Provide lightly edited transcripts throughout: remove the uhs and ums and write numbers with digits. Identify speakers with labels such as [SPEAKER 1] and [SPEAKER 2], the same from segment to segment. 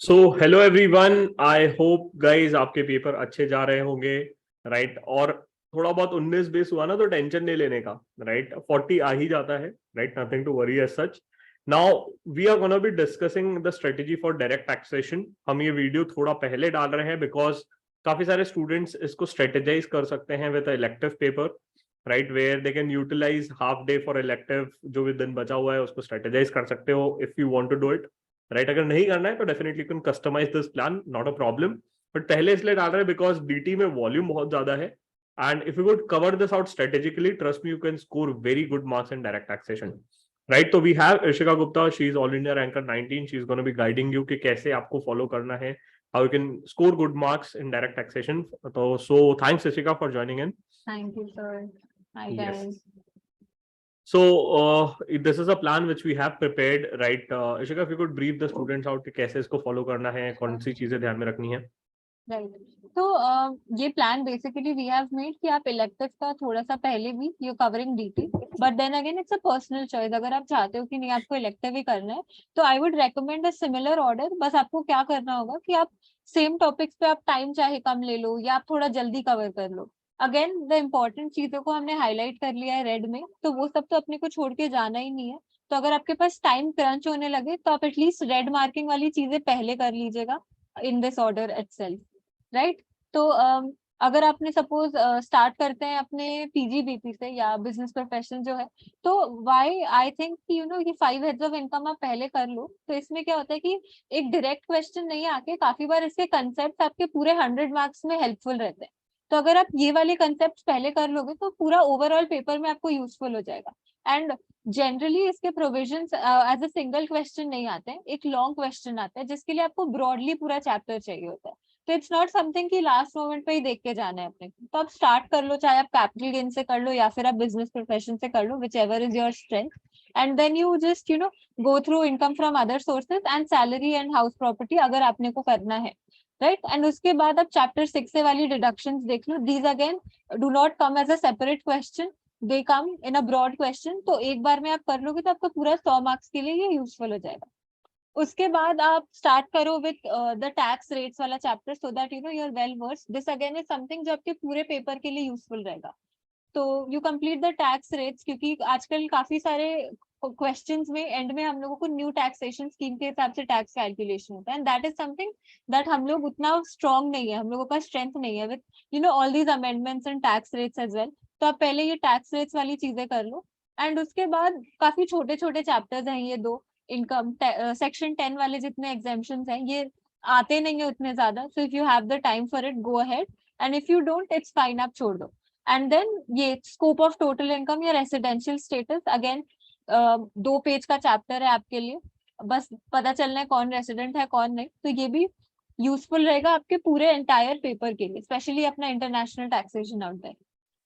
[SPEAKER 1] So hello everyone, I hope guys आपके paper अच्छे जा रहे होंगे। राइट और थोड़ा बहुत 19-20 हुआ ना तो टेंशन नहीं लेने का। राइट 40 आ ही जाता है। Right nothing to worry as such. Now we are gonna be discussing the strategy for direct taxation. हम ये वीडियो थोड़ा पहले डाल रहे हैं बिकॉज काफी सारे स्टूडेंट्स इसको स्ट्रेटेजाइज कर सकते हैं with elective paper. Right where they can utilize half day for elective, जो भी दिन बचा हुआ है उसको स्ट्रेटेजाइज कर सकते हो if you want to do it. Right अगर नहीं करना है तो definitely can customize this plan, not a problem. But पहले इसलिए डाल रहे हैं बिकॉज डीटी में वॉल्यूम बहुत ज्यादा है। And if you would cover this out strategically, trust me, you can score very good marks in direct taxation. Right तो we have Ishika Gupta, she is all India ranker 19, she is gonna be guiding you कि कैसे आपको follow करना है, how you can score good marks in direct taxation. तो so thanks Ishika for joining in.
[SPEAKER 2] Thank you, sir. Hi,
[SPEAKER 1] Yes.
[SPEAKER 2] guys.
[SPEAKER 1] So this is a plan which we have prepared, right? Ishika, if you could brief the students out कि कैसे इसको follow करना है, कौन सी चीजें ध्यान में रखनी है।
[SPEAKER 2] Right. तो ये plan basically we have made कि आप इलेक्टिव का थोड़ा सा पहले भी you covering DT, but then again it's a personal choice. अगर आप चाहते हो कि नहीं आपको इलेक्टिव ही करना है तो I would recommend a similar order. बस आपको क्या करना होगा कि आप सेम टॉपिक्स पे आप टाइम चाहे कम ले लो या आप थोड़ा जल्दी कवर कर लो। अगेन द इम्पोर्टेंट चीजों को हमने हाईलाइट कर लिया है रेड में, तो वो सब तो अपने को छोड़ के जाना ही नहीं है। तो अगर आपके पास टाइम क्रंच होने लगे तो आप एटलीस्ट रेड मार्किंग वाली चीजें पहले कर लीजिएगा in this order itself. Right. तो अगर आपने सपोज स्टार्ट करते हैं अपने पीजीबीपी से या बिजनेस प्रोफेशन जो है, तो व्हाई आई थिंक कि ये 5 हेड्स ऑफ इनकम आप पहले कर लो। तो इसमें क्या होता है कि एक डायरेक्ट क्वेश्चन नहीं आके काफी बार इसके कंसेप्ट आपके पूरे 100 मार्क्स में हेल्पफुल रहते हैं। तो अगर आप ये वाले कंसेप्ट पहले कर लोगे तो पूरा ओवरऑल पेपर में आपको यूजफुल हो जाएगा। एंड जनरली इसके provisions as a single question नहीं आते हैं, एक लॉन्ग क्वेश्चन आता है जिसके लिए आपको ब्रॉडली पूरा चैप्टर चाहिए होता है। तो इट्स नॉट समथिंग कि लास्ट मोमेंट पे ही देख के जाना है अपने को। तो आप स्टार्ट कर लो, चाहे आप कैपिटल गेन से कर लो या फिर आप बिजनेस प्रोफेशन से कर लो, whichever is your strength. And then you just go through income from other sources and salary and house property अगर आपने को करना है। राइट। एंड उसके बाद आप चैप्टर 6 से वाली डिडक्शंस देख लो। These again do not come as a separate question, they come in a broad question. तो एक बार में आप कर लोगे तो आपका पूरा 100 मार्क्स के लिए ये यूजफुल हो जाएगा। उसके बाद आप स्टार्ट करो विद द टैक्स रेट्स वाला chapter, so that you are well versed. This again is something जो आपके पूरे पेपर के लिए यूजफुल रहेगा। तो you complete the tax rates, क्योंकि आजकल काफी सारे क्वेश्चंस में एंड में हम लोगों को न्यू टैक्सेशन स्कीम के हिसाब से टैक्स कैलकुलेशन होता है, and that is something that हम लोग उतना स्ट्रॉन्ग नहीं है, हम लोगों का स्ट्रेंथ नहीं है with all these amendments and tax rates as well. तो आप पहले ये टैक्स रेट्स वाली चीजें कर लो। एंड उसके बाद काफी छोटे छोटे चैप्टर्स हैं ये दो। इनकम सेक्शन 10 वाले जितने एग्जाम्पशंस हैं ये आते नहीं है उतने ज्यादा। So if you have the time for it, go ahead. And if you don't, it's fine, आप छोड़ दो। एंड देन ये स्कोप ऑफ टोटल इनकम या रेसिडेंशियल स्टेटस, अगेन 2 पेज का चैप्टर है आपके लिए। बस पता चलना है कौन रेसिडेंट है कौन नहीं। तो ये भी यूजफुल रहेगा आपके पूरे एंटायर पेपर के लिए, स्पेशली अपना इंटरनेशनल टैक्सेशन आउट है।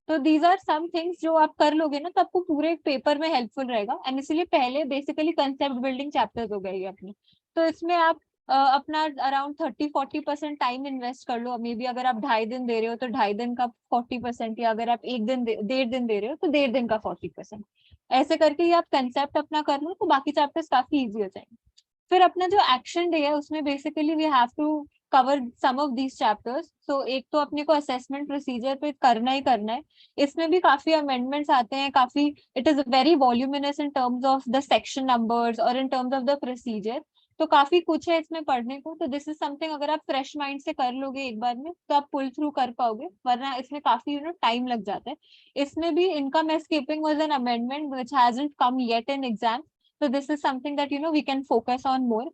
[SPEAKER 2] तो दीज आर सम थिंग्स जो आप कर लोगे ना तो आपको पूरे पेपर में हेल्पफुल रहेगा। एंड इसीलिए पहले बेसिकली कंसेप्ट बिल्डिंग चैप्टर्स हो गए अपने। तो इसमें आप अपना अराउंड 30-40% टाइम इन्वेस्ट कर लो। मे बी अगर आप 2.5 दिन दे रहे हो तो 2.5 दिन का 40%, या अगर आप 1 दिन 1.5 दिन दे रहे हो तो 1.5 दिन का 40%। ऐसे करके ही आप कंसेप्ट अपना कर लो तो बाकी चैप्टर्स काफी ईजी हो जाएंगे। फिर अपना जो एक्शन डे है उसमें basically we have to cover some of these chapters. So एक तो अपने को असेसमेंट प्रोसीजर पे करना ही करना है। इसमें भी काफी अमेंडमेंट्स आते हैं, काफी it is very voluminous in terms of the section numbers और in terms of the procedure. तो काफी कुछ है इसमें पढ़ने को। तो दिस इज समथिंग अगर आप फ्रेश माइंड से कर लोगे एक बार में तो आप पुल थ्रू कर पाओगे, वरना इसमें काफी टाइम लग जाता है। इसमें भी income escaping was an amendment which hasn't come yet in exam. So this is something that we can focus on more.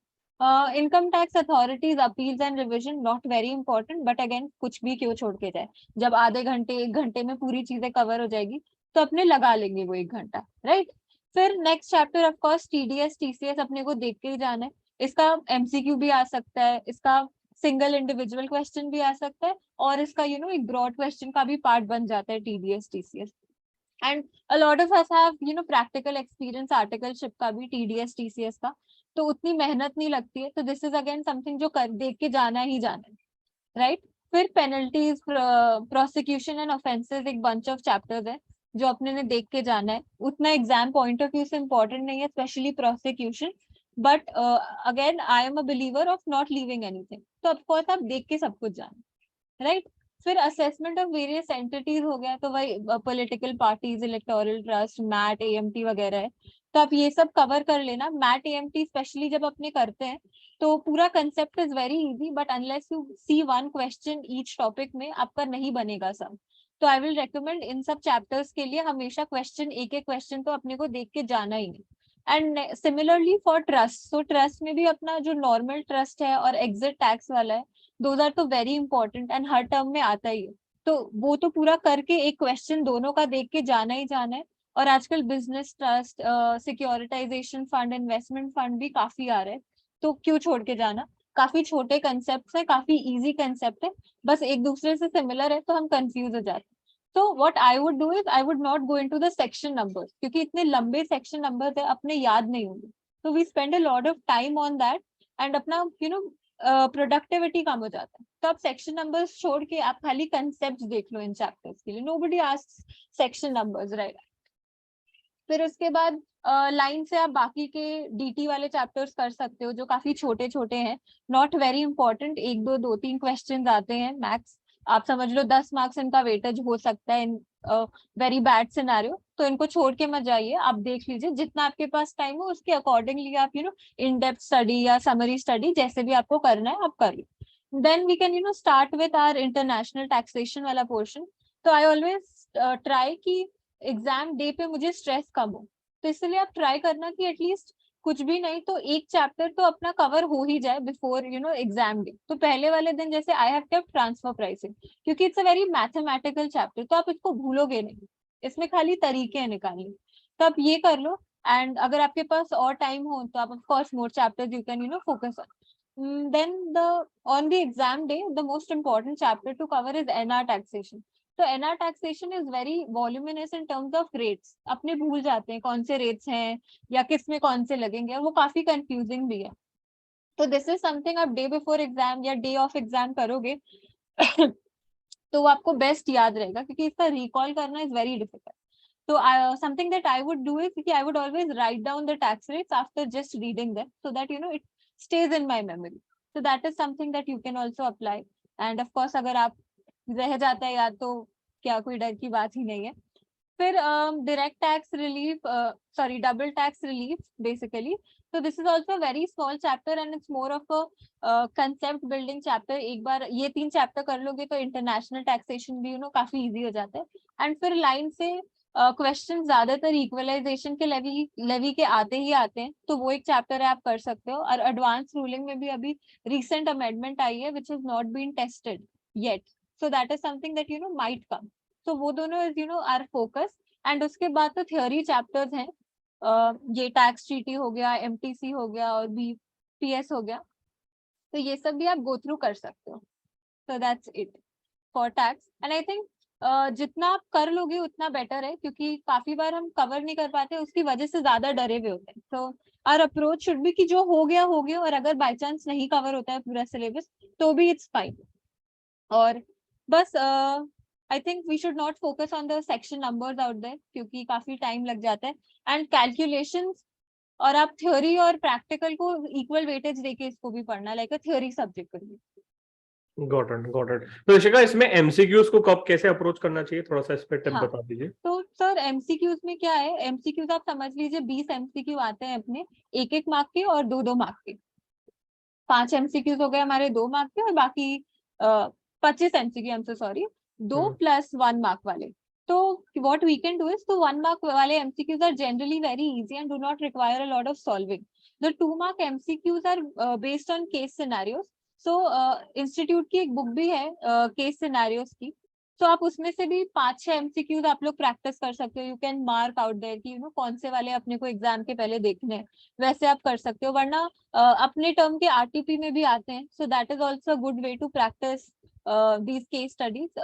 [SPEAKER 2] Income tax authorities appeals and revision not very important, but again कुछ भी क्यों छोड़ के जाए, जब आधे घंटे 1 घंटे में पूरी चीजें कवर हो जाएगी तो अपने लगा लेंगे वो 1 घंटा। राइट। फिर next chapter of course TDS TCS अपने को देख के ही जाना है। इसका एमसीक्यू भी आ सकता है, इसका सिंगल इंडिविजुअल क्वेश्चन भी आ सकता है, और इसका एक ब्रॉड क्वेश्चन का भी पार्ट बन जाता है TDS TCS. And a lot of us have practical experience articleship का भी, टीडीएस टीसीएस का। तो उतनी मेहनत नहीं लगती है। तो दिस इज अगेन समथिंग जो कर देख के जाना ही जाना है। राइट। फिर पेनल्टीज, प्रोसिक्यूशन एंड ऑफेंसेस, एक बंच ऑफ चैप्टर्स है जो अपने ने देख के जाना है। उतना एग्जाम पॉइंट ऑफ व्यू से इंपॉर्टेंट नहीं है, specially prosecution. But again I am a believer of not leaving anything, तो ऑफकोर्स आप देख के सब कुछ जाना, राइट। फिर असेसमेंट ऑफ वेरियस एंटिटीज हो गया, तो वही political parties, electoral trust, MAT, AMT वगैरह है, तो आप ये सब कवर कर लेना। मैट एएमटी स्पेशली जब अपने करते हैं तो पूरा concept is very easy, but unless you see one question each topic में आपका नहीं बनेगा सब। तो आई विल रेकमेंड इन सब चैप्टर्स के लिए हमेशा क्वेश्चन, एक एक क्वेश्चन तो अपने को देख के जाना ही नहीं। एंड सिमिलरली फॉर ट्रस्ट, तो ट्रस्ट में भी अपना जो नॉर्मल ट्रस्ट है और एग्जिट टैक्स वाला है, दोज आर तो very important and her term में आता ही है, तो वो तो पूरा करके एक क्वेश्चन दोनों का देख के जाना ही जाना है। और आजकल business trust, securitization fund, investment fund भी काफी आ रहे हैं, तो क्यों छोड़ के जाना। काफी छोटे कंसेप्ट है, काफी इजी कंसेप्ट है, बस एक दूसरे से सिमिलर है तो हम कंफ्यूज हो जाते हैं। तो what I would do is I would not go into the section numbers, क्योंकि इतने लंबे सेक्शन नंबर्स है अपने याद नहीं होंगे, तो we spend a lot of time on that and अपना प्रोडक्टिविटी कम हो जाता है। तो आप सेक्शन नंबर्स छोड़ के आप खाली कंसेप्ट देख लो इन चैप्टर्स के लिए, nobody asks section numbers, right. फिर उसके बाद लाइन से आप बाकी के डीटी वाले चैप्टर्स कर सकते हो, जो काफी छोटे छोटे हैं, नॉट वेरी इंपॉर्टेंट, एक दो दो तीन क्वेश्चन आते हैं मैक्स, आप समझ लो 10 मार्क्स इनका वेटेज हो सकता है इन वेरी बैड सिनेरियो, तो इनको छोड़ के मत जाइए, आप देख लीजिए जितना आपके पास टाइम हो उसके अकॉर्डिंगली आप इन डेप्थ स्टडी या समरी स्टडी जैसे भी आपको करना है आप कर लो। Then we can start with our international taxation वाला पोर्शन। तो आई ऑलवेज ट्राई की एग्जाम डे पे मुझे स्ट्रेस कम हो, तो इसलिए आप ट्राई करना कि एटलीस्ट कुछ भी नहीं तो एक चैप्टर तो अपना कवर हो ही जाए बिफोर एग्जाम डे। तो पहले वाले दिन जैसे I have kept transfer pricing, क्योंकि it's a very mathematical chapter, तो आप इसको भूलोगे नहीं, इसमें खाली तरीके हैं निकालने, तो आप ये कर लो। एंड अगर आपके पास और टाइम हो तो आप of course more chapters you can focus on. Then the on the exam day the most important chapter to cover is NR taxation. तो NR taxation is very voluminous in terms of rates, अपने भूल जाते हैं कौन से rates हैं या किस में कौन से लगेंगे, और वो काफी कंफ्यूजिंग भी है। तो दिस इज समथिंग आप डे बिफोर एग्जाम या डे ऑफ एग्जाम करोगे तो वो आपको बेस्ट याद रहेगा, क्योंकि इसका रिकॉल करना इज वेरी डिफिकल्ट। तो something that I would do is कि I would always write down the tax rates after just reading them, so that it stays in my memory. So that is something that you can also apply. And of course अगर आप रह जाता है याद तो क्या कोई डर की बात ही नहीं है। फिर direct tax relief, sorry double tax relief basically, तो this is also very small chapter and it's more of a concept building chapter. एक बार ये 3 चैप्टर कर लोगे तो इंटरनेशनल टैक्सेशन भी काफी इजी हो जाता है। एंड फिर लाइन से क्वेश्चन ज्यादातर इक्वलाइजेशन के लेवी के आते ही आते हैं, तो वो एक चैप्टर है आप कर सकते हो। और एडवांस रूलिंग में भी अभी रिसेंट अमेंडमेंट आई है which is not been tested yet, so that is something that might come. तो वो दोनों इज आर फोकस। एंड उसके बाद तो थ्योरी चैप्टर्स हैं, ये टैक्स ट्रीटी हो गया, एमटीसी हो गया और बीपीएस हो गया, तो ये सब भी आप गो थ्रू कर सकते हो। So that's it for tax. And I think जितना आप कर लोगे उतना बेटर है, क्योंकि काफी बार हम कवर नहीं कर पाते, उसकी वजह से ज्यादा डरे हुए होते हैं। तो आवर अप्रोच शुड बी कि जो हो गया, और अगर बाय चांस नहीं कवर होता है पूरा सिलेबस तो भी इट्स फाइन। और बस I think we should not focus on the section numbers out there, क्योंकि काफी टाइम लग जाता है। एंड कैलकुलेशंस, और आप थ्योरी और प्रैक्टिकल को इक्वल वेटेज देके इसको भी पढ़ना, लाइक अ थ्योरी सब्जेक्ट भी।
[SPEAKER 1] Got it, got it. तो ऋषिका, इसमें एमसीक्यूज को कब कैसे अप्रोच करना चाहिए, थोड़ा सा इस पे टिप
[SPEAKER 2] हाँ,
[SPEAKER 1] बता दीजिए।
[SPEAKER 2] तो सर एमसीक्यूज में क्या है, एमसीक्यूज आप समझ लीजिए 20 एमसीक्यू आते हैं अपने, 1-1 मार्क के और 2-2 मार्क के। 5 एमसीक्यूज हो गए हमारे 2 मार्क के, और बाकी 25 MCQ, I am so sorry, 2 + 1 mark वाले। तो what we can do is, तो 1 मार्क वाले MCQs are generally very easy and do not require a lot of solving. The 2 mark MCQs are based on case scenarios. So institute की एक book भी है case scenarios की, तो आप उसमें से भी 5-6 MCQs आप लोग प्रैक्टिस कर सकते हो। You can mark out there कि कौन से वाले अपने को एग्जाम के पहले देखने हैं, वैसे आप कर सकते हो। वरना अपने टर्म के आरटीपी में भी आते हैं, so that is also a good way to practice these case studies,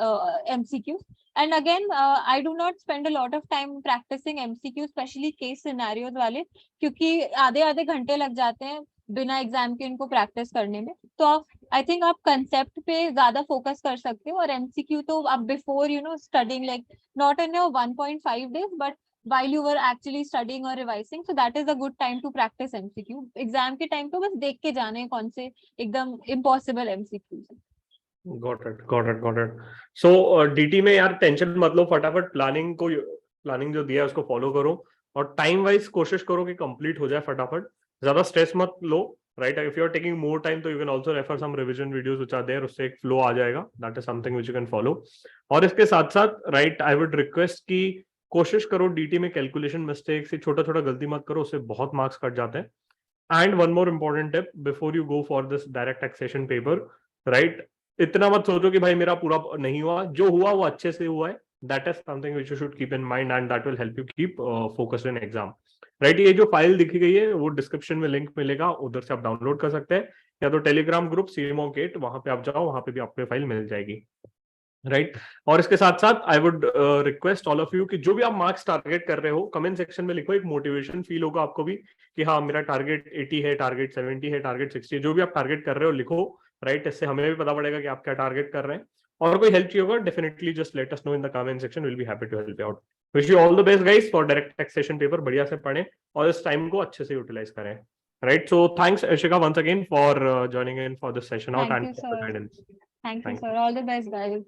[SPEAKER 2] MCQs. And again, I do not spend a lot of time practicing MCQs, especially case scenarios वाले, क्योंकि आधे घंटे लग जाते हैं बिना एग्जाम के इनको प्रैक्टिस करने में। तो आई थिंक आप कंसेप्ट पे ज्यादा फोकस कर सकते हो, और MCQ तो आप before studying, like not in your 1.5 days, but while you were actually studying or revising. So that is a good time to practice MCQ. Exam के टाइम पे बस देख के जाने कौन से एकदम impossible MCQs हैं.
[SPEAKER 1] Got it, got it, got it. So DT में यार टेंशन मत लो, फटाफट प्लानिंग जो दिया है उसको फॉलो करो और टाइम वाइज कोशिश करो कि कंप्लीट हो जाए फटाफट, ज्यादा स्ट्रेस मत लो, right. If you are taking more time तो you can also refer some revision videos which are there, उससे एक फ्लो आ जाएगा. That is something which you can follow. और इसके साथ साथ राइट आई वुड रिक्वेस्ट कि कोशिश करो डीटी में कैलकुलेशन मिस्टेक से छोटा छोटा गलती मत करो, उससे बहुत मार्क्स कट जाते हैं. And one more important tip before you go for this direct taxation paper, right, इतना मत सोचो कि भाई मेरा पूरा नहीं हुआ, जो हुआ वो अच्छे से हुआ है. That is something which you should keep in mind and that will help you keep focused in exam, right. ये जो फाइल दिखी गई है वो डिस्क्रिप्शन में लिंक मिलेगा, उधर से आप डाउनलोड कर सकते हैं, या तो टेलीग्राम ग्रुप CMOCAT, वहां पे आप जाओ, वहां पे भी आपको फाइल मिल जाएगी, राइट. और इसके साथ साथ I would request all of you कि जो भी आप मार्क्स टारगेट कर रहे हो कमेंट सेक्शन में लिखो, एक मोटिवेशन फील होगा आपको भी कि हाँ मेरा टारगेट 80 है, टारगेट 70 है, टारगेट 60 है, जो भी आप टारगेट कर रहे हो लिखो, राइट. इससे हमें भी पता पड़ेगा कि आप क्या टारगेट कर रहे हैं. और कोई हेल्प चाहिए होगा definitely just let us know in the comment section, will be happy to help you out. Wish you all the best guys for direct taxation paper, बढ़िया से पढ़ें और इस टाइम को अच्छे से यूटिलाइज करें, right. So thanks Ishika once again for joining in for this session out
[SPEAKER 2] Thank
[SPEAKER 1] and
[SPEAKER 2] you,
[SPEAKER 1] for the
[SPEAKER 2] sir.
[SPEAKER 1] guidance.
[SPEAKER 2] Thank you,
[SPEAKER 1] Thank
[SPEAKER 2] sir.
[SPEAKER 1] you.
[SPEAKER 2] All the best, guys.